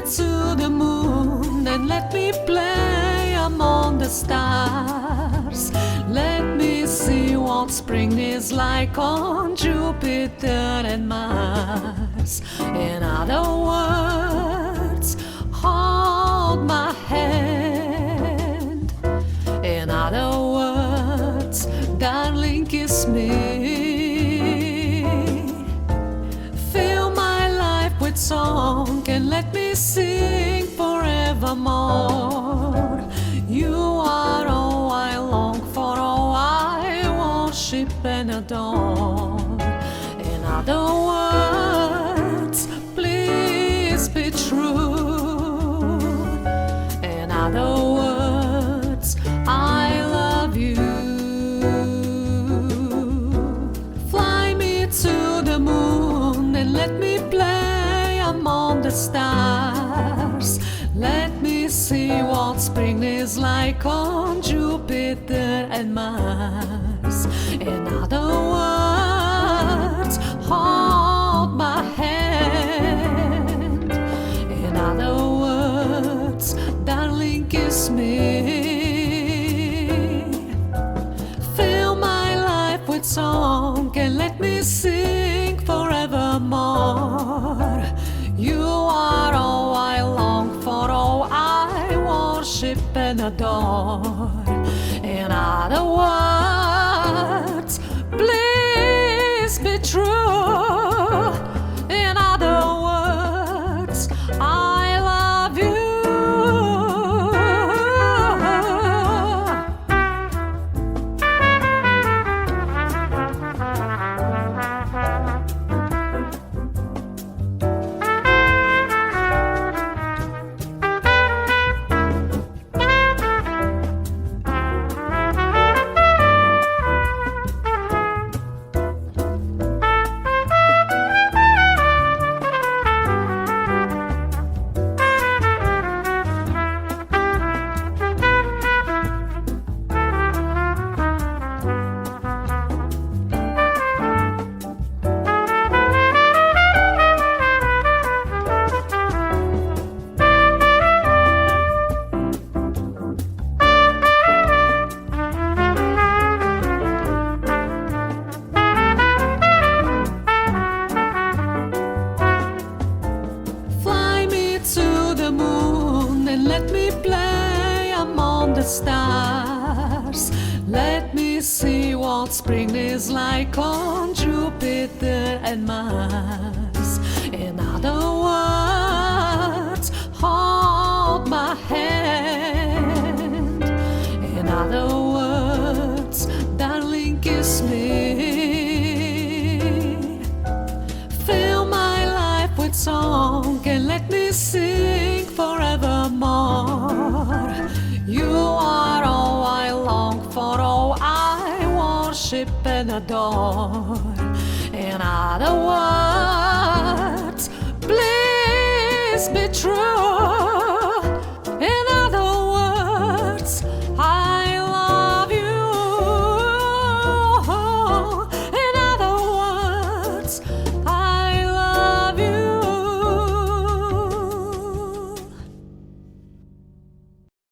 to the moon and let me play among the stars. Let me see what spring is like on Jupiter and Mars. In other words, hold my hand. In other words, darling, kiss me. Fill my life with song and let me sing forevermore. You are all I long for, all I worship and adore. In other words, please be true. In other words, I love you. Fly me to the moon and let me play among the stars. Let me see what spring is like on Jupiter and Mars. In other words, hold my hand. In other words, darling, kiss me. Fill my life with song and let me sing forevermore. You are all I long for, all I worship and adore. In other words, please be true. In other words, I love you. Let me play among the stars. Let me see what spring is like on Jupiter and Mars. In other words, hold my hand. In other words, darling, kiss me. Fill my life with song and let me sing forevermore. You are all I long for, all I worship and adore. In other words,